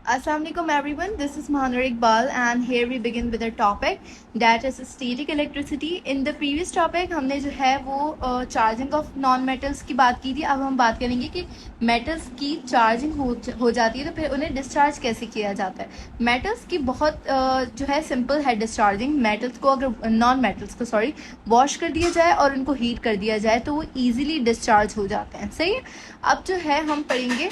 Assalamualaikum everyone, this is Mahanur Iqbal and here we begin with a topic that is static electricity. In the previous topic हमने जो है वो charging of non metals की बात की थी. अब हम बात करेंगे कि मेटल्स की चार्जिंग हो जाती है तो फिर उन्हें डिस्चार्ज कैसे किया जाता है. मेटल्स की बहुत जो है सिंपल है डिस्चार्जिंग. मेटल्स को अगर नॉन मेटल्स को वॉश कर दिया जाए और उनको हीट कर दिया जाए तो वो ईजिली डिस्चार्ज हो जाते हैं. सही है. अब जो है हम पढ़ेंगे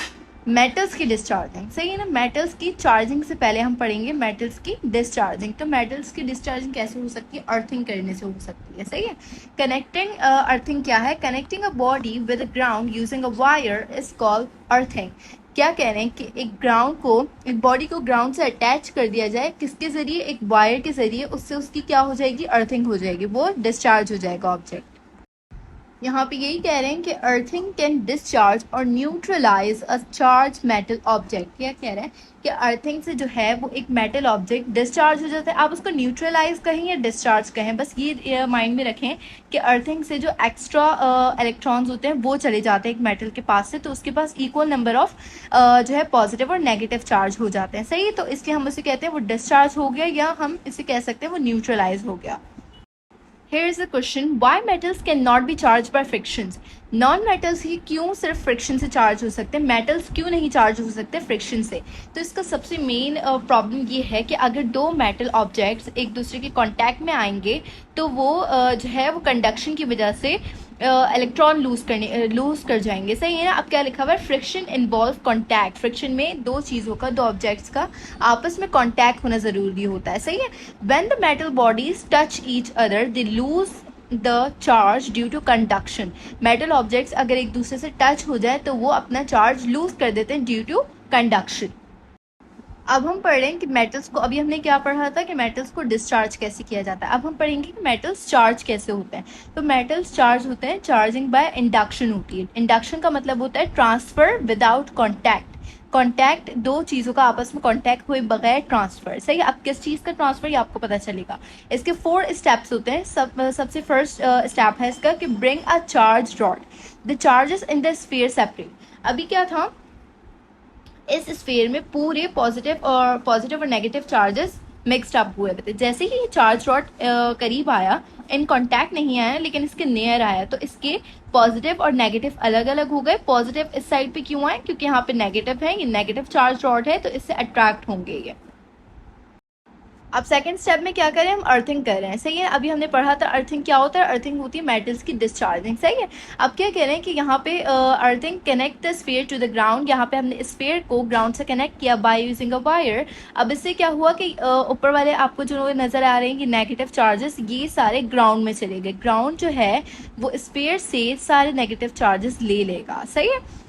मेटल्स की डिस्चार्जिंग. सही है ना. मेटल्स की चार्जिंग से पहले हम पढ़ेंगे मेटल्स की डिस्चार्जिंग. तो मेटल्स की डिस्चार्जिंग कैसे हो सकती है? अर्थिंग करने से हो सकती है. सही है. कनेक्टिंग अर्थिंग क्या है? Connecting a body with a ground using a wire is called earthing. क्या कह रहे हैं कि एक बॉडी को ग्राउंड से अटैच कर दिया जाए. किसके जरिए? एक वायर के जरिए. उससे उसकी क्या हो जाएगी? अर्थिंग हो जाएगी. वो डिस्चार्ज हो जाएगा ऑब्जेक्ट. यहाँ पे यही कह रहे हैं कि अर्थिंग कैन डिस्चार्ज और neutralize a charge metal object. क्या कह रहे हैं कि अर्थिंग से जो है वो एक मेटल ऑब्जेक्ट डिस्चार्ज हो जाता है. आप उसको न्यूट्रलाइज कहें या डिस्चार्ज कहें, बस ये माइंड में रखें कि अर्थिंग से जो एक्स्ट्रा इलेक्ट्रॉन्स होते हैं वो चले जाते हैं एक मेटल के पास से, तो उसके पास इक्वल नंबर ऑफ जो है पॉजिटिव और नेगेटिव चार्ज हो जाते हैं. सही है. तो इसलिए हम उसे कहते हैं वो डिस्चार्ज हो गया, या हम इसे कह सकते हैं वो न्यूट्रलाइज हो गया. Here is the question, why metals cannot be charged by frictions? Non metals ही क्यों सिर्फ फ्रिक्शन से चार्ज हो सकते हैं, मेटल्स क्यों नहीं चार्ज हो सकते फ्रिक्शन से? तो इसका सबसे मेन प्रॉब्लम ये है कि अगर दो मेटल ऑब्जेक्ट्स एक दूसरे के कांटेक्ट में आएंगे तो वो जो है वो कंडक्शन की वजह से इलेक्ट्रॉन लूज कर जाएंगे. सही है ना. अब क्या लिखा हुआ है? Friction involve contact. फ्रिक्शन में दो चीज़ों का, दो ऑब्जेक्ट्स का आपस में कॉन्टैक्ट होना ज़रूरी होता है. सही है. When the metal bodies touch each other they lose the charge due to conduction. Metal objects अगर एक दूसरे से टच हो जाए तो वो अपना चार्ज लूज कर देते हैं ड्यू टू कंडक्शन. अब हम पढ़ रहे हैं कि मेटल्स को, अभी हमने क्या पढ़ा था कि मेटल्स को डिस्चार्ज कैसे किया जाता है. अब हम पढ़ेंगे कि मेटल्स चार्ज कैसे होते हैं. तो मेटल्स चार्ज होते हैं, चार्जिंग बाय इंडक्शन होती है. इंडक्शन का मतलब होता है ट्रांसफर विदाउट कॉन्टैक्ट. कॉन्टैक्ट, दो चीज़ों का आपस में कॉन्टैक्ट हुए बगैर ट्रांसफर. सही है. अब किस चीज़ का ट्रांसफर ये आपको पता चलेगा. इसके 4 स्टेप्स होते हैं. सबसे फर्स्ट स्टेप है इसका कि bring a charge rod the charges in the sphere separate. अभी क्या था, इस स्फीयर में पूरे पॉजिटिव और नेगेटिव चार्जेस मिक्सड अप हुए थे. जैसे ही ये चार्ज रॉड करीब आया, इन कांटेक्ट नहीं आया लेकिन इसके नियर आया, तो इसके पॉजिटिव और नेगेटिव अलग अलग हो गए. पॉजिटिव इस साइड पे क्यों आए? क्योंकि यहाँ पे नेगेटिव है, ये नेगेटिव चार्ज रॉड है तो इससे अट्रैक्ट होंगे ये. अब सेकंड स्टेप में क्या करें? हम अर्थिंग कर रहे हैं. सही है. अभी हमने पढ़ा था अर्थिंग क्या होता है. अर्थिंग होती है मेटल्स की डिस्चार्जिंग. सही है. अब क्या कह रहे हैं कि यहाँ पे earthing connect the sphere to the ground. यहाँ पे हमने स्फीयर को ग्राउंड से कनेक्ट किया बाय यूजिंग अ वायर. अब इससे क्या हुआ कि ऊपर वाले आपको जो नजर आ रहे हैं कि नेगेटिव चार्जेस, ये सारे ग्राउंड में चले गए. ग्राउंड जो है वो स्फीयर से सारे नेगेटिव चार्जेस ले लेगा. सही है.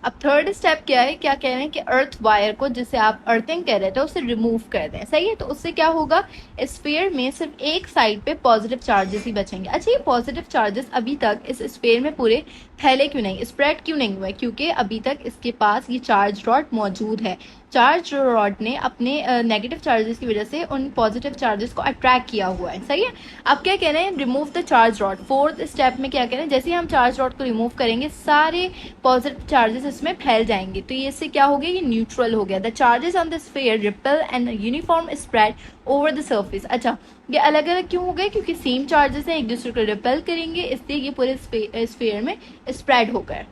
अब थर्ड स्टेप क्या है? क्या कह रहे हैं कि अर्थ वायर को, जिसे आप अर्थिंग कह रहे थे, उसे रिमूव कर दें. सही है. तो उससे क्या होगा? स्फीयर में सिर्फ एक साइड पे पॉजिटिव चार्जेस ही बचेंगे. अच्छा, ये पॉजिटिव चार्जेस अभी तक इस स्फीयर में पूरे फैले क्यों नहीं, स्प्रेड क्यों नहीं हुए? क्योंकि अभी तक इसके पास ये चार्ज रॉड मौजूद है. चार्ज रॉड ने अपने नेगेटिव चार्जेस की वजह से उन पॉजिटिव चार्जेस को अट्रैक्ट किया हुआ है. सही है. अब क्या कह रहे हैं? Remove the charge rod. Fourth step में क्या कह रहे हैं? जैसे ही हम चार्ज रॉड को रिमूव करेंगे सारे पॉजिटिव चार्जेस इसमें फैल जाएंगे. तो ये इससे क्या हो गया? ये न्यूट्रल हो गया. The charges on the sphere repel and uniform spread over the surface. अच्छा, ये अलग अलग क्यों हो गए? क्योंकि सेम चार्जेस हैं, एक दूसरे को रिपेल करेंगे, इसलिए ये पूरे स्फीयर में स्प्रेड हो गए.